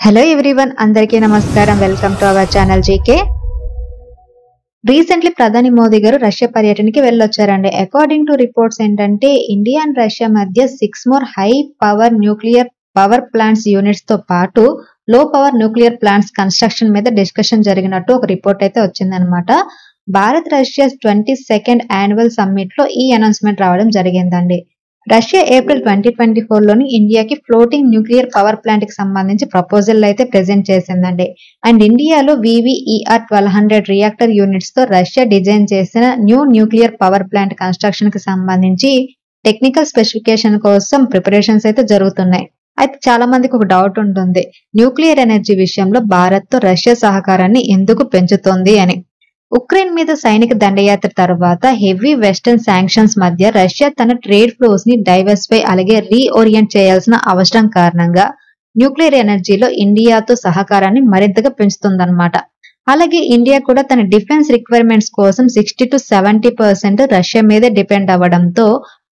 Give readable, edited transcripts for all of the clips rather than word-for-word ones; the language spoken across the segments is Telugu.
హలో ఎవ్రీవన్, అందరికీ నమస్కారం. Welcome to our channel GK. Recently ప్రధాని మోదీ గారు రష్యా పర్యటనకి వెళ్ళొచ్చారండి. అకార్డింగ్ టు రిపోర్ట్స్ ఏంటంటే ఇండియా అండ్ రష్యా మధ్య 6 more high power nuclear power plants units తో పాటు లో పవర్ న్యూక్లియర్ ప్లాంట్స్ కన్స్ట్రక్షన్ మీద డిస్కషన్ జరిగినట్టు ఒక రిపోర్ట్ అయితే వచ్చిందనమాట. Bharat Russia 22nd annual summit లో ఈ అనౌన్స్మెంట్ రావడం జరిగిందండి. రష్యా ఏప్రిల్ 2024 లోని ఇండియాకి ఫ్లోటింగ్ న్యూక్లియర్ పవర్ ప్లాంట్ కి సంబంధించి ప్రపోజల్ అయితే ప్రెజెంట్ చేసిందండి. అండ్ ఇండియాలో VVER 1200 రియాక్టర్ యూనిట్స్ తో రష్యా డిజైన్ చేసిన new nuclear power plant construction కి సంబంధించి టెక్నికల్ స్పెసిఫికేషన్ కోసం ప్రిపరేషన్స్ అయితే జరుగుతున్నాయి. అయితే చాలా మందికి ఒక డౌట్ ఉంటుంది, న్యూక్లియర్ ఎనర్జీ విషయంలో భారత్ తో రష్యా సహకారాన్ని ఎందుకు పెంచుతోంది అని. ఉక్రెయిన్ మీద సైనిక దండయాత్ర తర్వాత హెవీ వెస్టర్న్ శాంక్షన్స్ మధ్య రష్యా తన ట్రేడ్ ఫ్లోస్ ని డైవర్సిఫై అలాగే రీఓరియంట్ చేయాల్సిన అవసరం కారణంగా న్యూక్లియర్ ఎనర్జీలో ఇండియాతో సహకారాన్ని మరింతగా పెంచుతుందన్నమాట. అలాగే ఇండియా కూడా తన డిఫెన్స్ రిక్వైర్మెంట్స్ కోసం 60 to 70% రష్యా మీదే డిపెండ్ అవ్వడంతో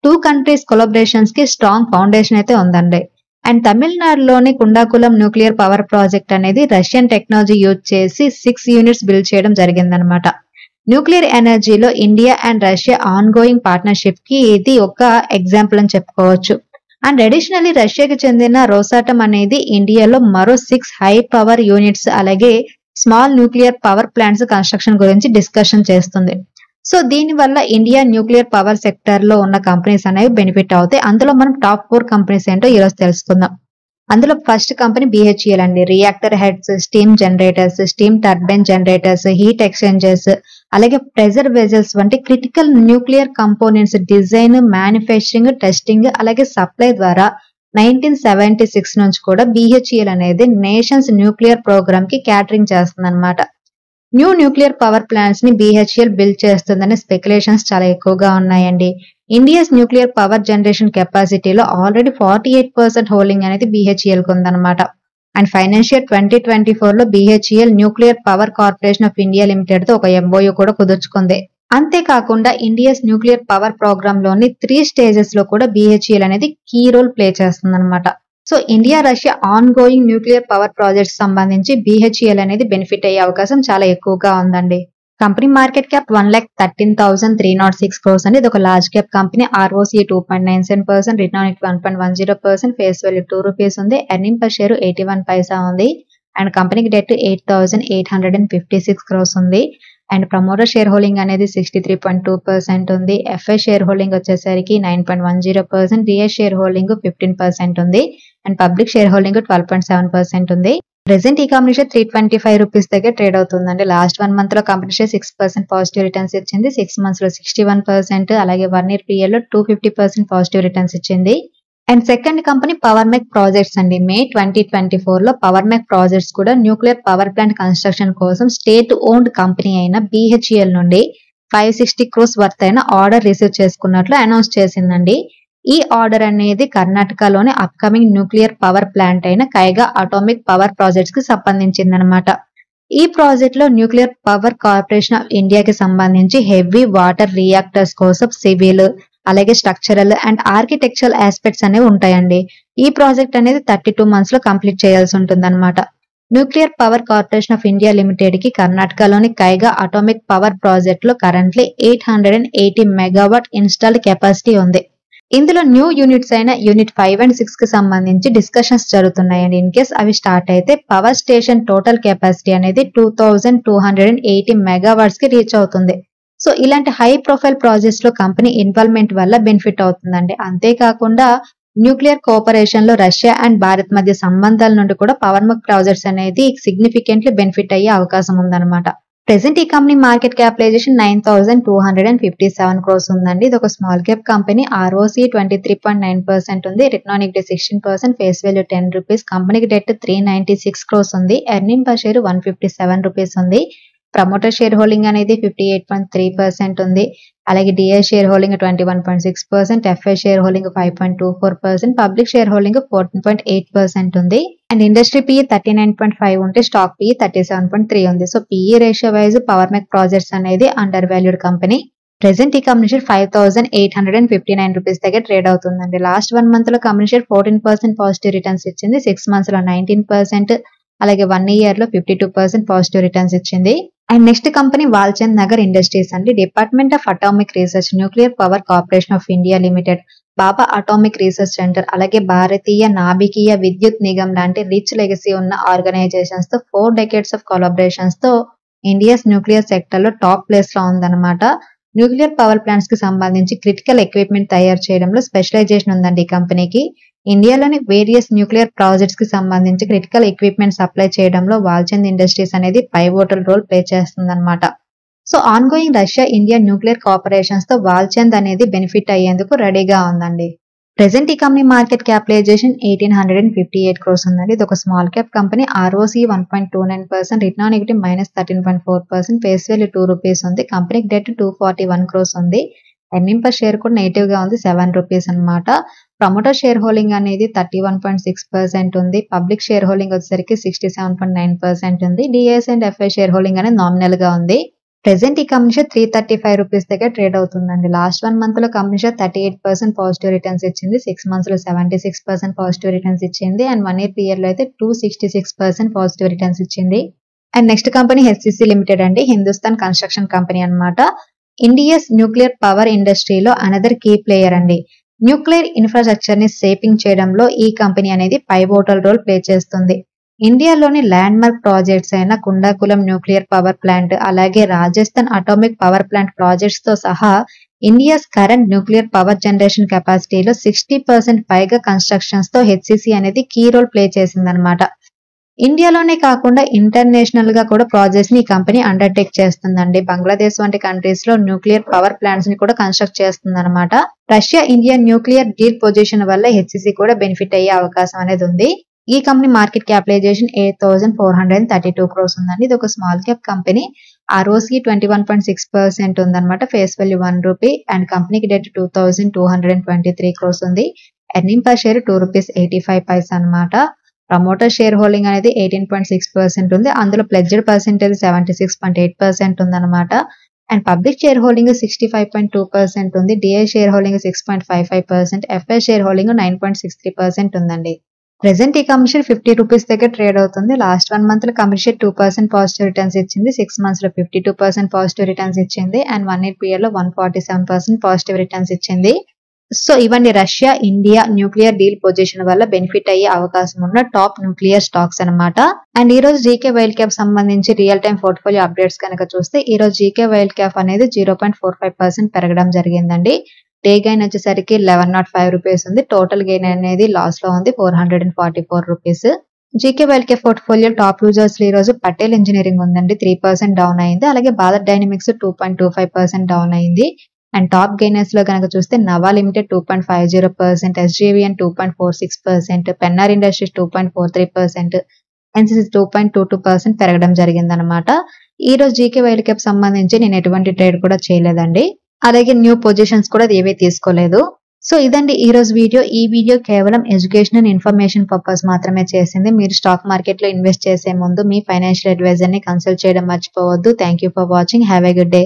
టూ కంట్రీస్ కొలాబరేషన్స్ కి స్ట్రాంగ్ ఫౌండేషన్ అయితే ఉందండి. అండ్ తమిళనాడులోని కుండాకులం న్యూక్లియర్ పవర్ ప్రాజెక్ట్ అనేది రష్యన్ టెక్నాలజీ యూజ్ చేసి 6 యూనిట్స్ బిల్డ్ చేయడం జరిగిందనమాట. న్యూక్లియర్ ఎనర్జీలో India and Russia ongoing partnership కి ఇది ఒక ఎగ్జాంపుల్ అని చెప్పుకోవచ్చు. అండ్ అడిషనల్లీ రష్యాకి చెందిన రోసాటమ్ అనేది ఇండియాలో మరో 6 హై పవర్ యూనిట్స్ అలాగే small nuclear power plants construction గురించి డిస్కషన్ చేస్తుంది. సో దీని వల్ల ఇండియా న్యూక్లియర్ పవర్ సెక్టర్ లో ఉన్న కంపెనీస్ అనేవి బెనిఫిట్ అవుతాయి. అందులో మనం టాప్ 4 కంపెనీస్ ఏంటో ఈరోజు తెలుసుకుందాం. అందులో ఫస్ట్ కంపెనీ BHEL అండి. Reactor heads, steam generators, steam turbine generators, heat exchangers అలాగే ప్రెజర్ వెజల్స్ వంటి critical nuclear components design, manufacturing, testing అలాగే సప్లై ద్వారా 1976 నుంచి కూడా BHEL అనేది నేషన్స్ న్యూక్లియర్ ప్రోగ్రామ్ కి క్యాటరింగ్ చేస్తుందన్నమాట. న్యూ న్యూక్లియర్ పవర్ ప్లాంట్స్ ని BHEL బిల్డ్ చేస్తుందనే స్పెక్యులేషన్స్ చాలా ఎక్కువగా ఉన్నాయండి. ఇండియాస్ న్యూక్లియర్ పవర్ జనరేషన్ కెపాసిటీలో ఆల్రెడీ 48% హోల్డింగ్ అనేది BHEL కు ఉందన్నమాట. అండ్ ఫైనాన్షియల్ 2024 లో BHEL nuclear Power Corporation of India limited తో ఒక MOU కూడా కుదుర్చుకుంది. అంతేకాకుండా ఇండియాస్ న్యూక్లియర్ పవర్ ప్రోగ్రామ్ లోని 3 స్టేజెస్ లో కూడా BHEL అనేది కీ రోల్ ప్లే చేస్తుందన్నమాట. So India Russia ongoing nuclear power projects సంబంధించి BHEL అనేది బెనిఫిట్ అయ్యే అవకాశం చాలా ఎక్కువగా ఉందండి. కంపెనీ మార్కెట్ క్యాప్ 1,13,306 crores అండి. ఇది ఒక large cap company. ROCE 2.97%, return on equity 1.10%, face value ₹2 ఉంది. ఎర్నింగ్ పర్ షేర్ 81 paisa ఉంది. అండ్ కంపెనీకి డెట్ 8,856 crores ఉంది. అండ్ ప్రమోటర్ షేర్ హోల్డింగ్ అనేది 63.2% ఉంది. FI షేర్ హోల్డింగ్ వచ్చేసరికి 9.10%, DI షేర్ హోల్డింగ్ 15% ఉంది. అండ్ పబ్లిక్ షేర్ హోల్డింగ్ 12.7% ఉంది. ప్రెసెంట్ ఈ కంపెనీ షేర్ ₹325 దగ్గర ట్రేడ్ అవుతుందండి. లాస్ట్ 1 month లో కంపెనీ షేర్ 6% పాజిటివ్ రిటర్న్స్ ఇచ్చింది. 6 months లో 61%, అలాగే 1 year PL లో 250% పాజిటివ్ రిటర్న్స్ ఇచ్చింది. And second company power Mech projects అండి. మే 2024 లో పవర్ మెక్ ప్రాజెక్ట్స్ కూడా న్యూక్లియర్ పవర్ ప్లాంట్ కన్స్ట్రక్షన్ కోసం స్టేట్ ఓన్డ్ కంపెనీ అయిన BHEL నుండి 560 crores వర్త్ అయిన ఆర్డర్ రిసీవ్ చేసుకున్నట్లు అనౌన్స్ చేసిందండి. ఈ ఆర్డర్ అనేది కర్ణాటకలోని అప్కమింగ్ న్యూక్లియర్ పవర్ ప్లాంట్ అయిన కైగా అటామిక్ పవర్ ప్రాజెక్ట్స్ కి సంబంధించిందనమాట. ఈ ప్రాజెక్ట్ లో న్యూక్లియర్ పవర్ కార్పొరేషన్ ఆఫ్ ఇండియాకి సంబంధించి హెవీ వాటర్ రియాక్టర్స్ కోసం సివిల్ అలాగే స్ట్రక్చరల్ అండ్ ఆర్కిటెక్చరల్ ఆస్పెక్ట్స్ అనేవి ఉంటాయండి. ఈ ప్రాజెక్ట్ అనేది 32 months లో కంప్లీట్ చేయాల్సి ఉంటుందన్నమాట. Nuclear Power Corporation of India limited కి కర్ణాటకలోని కైగా అటామిక్ పవర్ ప్రాజెక్ట్ లో కరెంట్లీ 880 మెగావాట్ ఇన్స్టాల్డ్ కెపాసిటీ ఉంది. ఇందులో న్యూ యూనిట్స్ అయిన యూనిట్ 5 and 6 కి సంబంధించి డిస్కషన్స్ జరుగుతున్నాయండి. ఇన్ కేస్ అవి స్టార్ట్ అయితే పవర్ స్టేషన్ టోటల్ కెపాసిటీ అనేది 2280 మెగావాట్స్ కి రీచ్ అవుతుంది. సో ఇలాంటి హై ప్రొఫైల్ ప్రాజెక్ట్స్ లో కంపెనీ ఇన్వాల్వ్మెంట్ వల్ల బెనిఫిట్ అవుతుందండి. అంతేకాకుండా న్యూక్లియర్ కోఆపరేషన్ లో రష్యా అండ్ భారత్ మధ్య సంబంధాల నుండి కూడా పవర్ మెక్ ప్రాజెక్ట్స్ అనేది సిగ్నిఫికెంట్లీ బెనిఫిట్ అయ్యే అవకాశం ఉందన్నమాట. ప్రెసెంట్ ఈ కంపెనీ మార్కెట్ క్యాపిటలైజేషన్ 9,257 crores ఉందండి. ఇది ఒక స్మాల్ క్యాప్ కంపెనీ. ROCE 23.9% ఉంది. Return on equity 16%, face value ₹10. కంపెనీకి డెట్ 396 crores ఉంది. ఎర్నింగ్ పర్ షేర్ ₹157 ఉంది. ప్రమోటర్ షేర్ హోల్డింగ్ అనేది 58.3% ఉంది. అలాగే DI share holding 21.6%, FI share holding 5.24%, public share holding 14.8% ఉంది. అండ్ ఇండస్ట్రీ PE 39.5 ఉంటే స్టాక్ PE 37.3 ఉంది. So PE ratio wise Power Mech Projects అనేది అండర్ వాల్యూడ్ కంపెనీ. ప్రెసెంట్ ఈ కంపెనీ షేర్ ₹5,859 దగ్గర ట్రేడ్ అవుతుందండి. లాస్ట్ 1 month లో కంపెనీ షేర్ 14% పాజిటివ్ రిటర్న్స్ ఇచ్చింది. 6 months లో 19%, అలాగే 1 ఇయర్ లో 52% పాజిటివ్ రిటర్న్స్ ఇచ్చింది. And next company Walchand Nagar Industries అండి. Department of Atomic Research, Nuclear Power Corporation of India Limited, Bhabha Atomic Research Centre, అలాగే భారతీయ నాభికీయ విద్యుత్ నిగమ్ లాంటి రిచ్ లెగసీ ఉన్న ఆర్గనైజేషన్స్ తో 4 decades ఆఫ్ కొలాబరేషన్స్ తో ఇండియాస్ న్యూక్లియర్ సెక్టర్ లో టాప్ ప్లేస్ లో ఉందన్నమాట. న్యూక్లియర్ పవర్ ప్లాంట్స్ కి సంబంధించి క్రిటికల్ ఎక్విప్మెంట్ తయారు చేయడంలో స్పెషలైజేషన్ ఉందండి ఈ కంపెనీకి. ఇండియాలోని వేరియస్ న్యూక్లియర్ ప్రాజెక్ట్స్ కి సంబంధించి క్రిటికల్ ఎక్విప్మెంట్ సప్లై చేయడంలో వాల్చంద్ ఇండస్ట్రీస్ అనేది పైవోటల్ రోల్ ప్లే చేస్తుందన్నమాట. So ongoing Russia India nuclear cooperations తో వాల్చంద్ అనేది బెనిఫిట్ అయ్యేందుకు రెడీగా ఉందండి. ప్రెసెంట్ ఈ కంపెనీ మార్కెట్ క్యాపిటలైజేషన్ 1858 crores ఉందండి. ఇది ఒక small cap company. ROCE 1.29%, return on equity -13.4%, face value ₹2 ఉంది. కంపెనీకి డెట్ 241 crores ఉంది. ఎర్నింగ్ పర్ షేర్ కూడా నెగిటివ్ గా ఉంది, ₹7 అన్నమాట. ప్రమోటర్ షేర్ హోల్డింగ్ అనేది 31.6% ఉంది. పబ్లిక్ షేర్ హోల్డింగ్ వచ్చేసరికి 67.9% ఉంది. DS and FI share holding అనేది నామినల్ గా ఉంది. ప్రెసెంట్ ఈ కంపెనీ షేర్ ₹335 దగ్గర ట్రేడ్ అవుతుందండి. లాస్ట్ 1 month లో కంపెనీ షేర్ 38% పాజిటివ్ రిటర్న్స్ ఇచ్చింది, 6 months లో 76% పాజిటివ్ రిటర్న్స్ ఇచ్చింది, అండ్ 1 year పీరియడ్ లో అయితే 266% పాజిటివ్ రిటర్న్స్ ఇచ్చింది. And next company HCC limited అండి, హిందుస్థాన్ కన్స్ట్రక్షన్ కంపెనీ అన్నమాట. ఇండియాస్ న్యూక్లియర్ పవర్ ఇండస్ట్రీలో అనదర్ కీ ప్లేయర్ అండి. న్యూక్లియర్ ఇన్ఫ్రాస్ట్రక్చర్ ని షేపింగ్ చేయడంలో ఈ కంపెనీ అనేది పైవోటల్ రోల్ ప్లే చేస్తుంది. ఇండియాలోని ల్యాండ్ మార్క్ ప్రాజెక్ట్స్ అయిన కుండాకులం న్యూక్లియర్ పవర్ ప్లాంట్, అలాగే Rajasthan atomic power plant projects తో సహా India's current nuclear power generation కెపాసిటీలో 60% పైగా కన్స్ట్రక్షన్స్ తో HCC అనేది కీ రోల్ ప్లే చేసిందనమాట. ఇండియాలోనే కాకుండా ఇంటర్నేషనల్ గా కూడా ప్రాజెక్ట్స్ ని ఈ కంపెనీ అండర్టేక్ చేస్తుందండి. బంగ్లాదేశ్ వంటి కంట్రీస్ లో న్యూక్లియర్ పవర్ ప్లాంట్స్ ని కూడా కన్స్ట్రక్ట్ చేస్తుందన్నమాట. Russia India nuclear deal position వల్ల HCC కూడా బెనిఫిట్ అయ్యే అవకాశం అనేది ఉంది. ఈ కంపెనీ మార్కెట్ క్యాపిటలైజేషన్ 8,432 crores ఉందండి. ఇది ఒక స్మాల్ క్యాప్ కంపెనీ. ROCE 21.6% ఉందన్నమాట. ఫేస్ వాల్యూ ₹1 అండ్ కంపెనీకి డెట్ 2,223 crores ఉంది. ఎర్నింగ్ పర్ షేర్ ₹2.85 అన్నమాట. ప్రమోటర్ షేర్ హోల్డింగ్ అనేది 18.6% ఉంది. అందులో ప్లెడ్జ్డ్ పర్సెంటేజ్ 76.8% ఉందన్నమాట. అండ్ పబ్లిక్ షేర్ హోల్డింగ్ 65.2% ఉంది. DI share holding 6.55%, f i share holding 9.63% ఉందండి. ప్రెసెంట్ ఈ కంపెనీ షేర్ ₹50 దగ్గర ట్రేడ్ అవుతుంది. లాస్ట్ 1 month లో కంపెనీ షేర్ 2% పాజిటివ్ రిటర్న్స్ ఇచ్చింది, 6 months లో 52% పాజిటివ్ రిటర్న్స్ ఇచ్చింది, అండ్ 1 year పీరియడ్ లో 147% పాజిటివ్ రిటర్న్స్ ఇచ్చింది. సో ఇవన్నీ Russia India nuclear deal position వల్ల బెనిఫిట్ అయ్యే అవకాశం ఉన్న టాప్ న్యూక్లియర్ స్టాక్స్ అన్నమాట. అండ్ ఈ రోజు జీకే వైల్డ్ క్యాప్ సంబంధించి రియల్ టైమ్ పోర్ట్ఫోలియో అప్డేట్స్ కనుక చూస్తే ఈ రోజు జీకే వైల్డ్ క్యాప్ అనేది 0.45% పెరగడం జరిగిందండి. డే గైన్ వచ్చేసరికి ₹1105 ఉంది. టోటల్ గెయిన్ అనేది లాస్ లో ఉంది, ₹444. GK wild cap portfolio top losers ఈ రోజు పటేల్ ఇంజనీరింగ్ ఉందండి, 3% డౌన్ అయింది. అలాగే భారత్ డైనమిక్స్ 2.25% డౌన్ అయింది. అండ్ టాప్ గెయినర్స్ లో కనుక చూస్తే Nava Limited 2.50%, SJVN 2.46%, Pennar Industries 2.43%, NCC 2.22% పెరగడం జరిగిందనమాట. ఈ రోజు జీకే వైల్డ్ క్యాప్ సంబంధించి నేను ఎటువంటి ట్రేడ్ కూడా చేయలేదండి. అలాగే న్యూ పొజిషన్స్ కూడా ఏవీ తీసుకోలేదు. సో ఇదండి ఈ రోజు వీడియో. ఈ వీడియో కేవలం ఎడ్యుకేషన్ అండ్ ఇన్ఫర్మేషన్ పర్పస్ మాత్రమే చేసింది. మీరు స్టాక్ మార్కెట్ లో ఇన్వెస్ట్ చేసే ముందు మీ ఫైనాన్షియల్ అడ్వైజర్ ని కన్సల్ట్ చేయడం మర్చిపోవద్దు. Thank you for watching. Have a good day.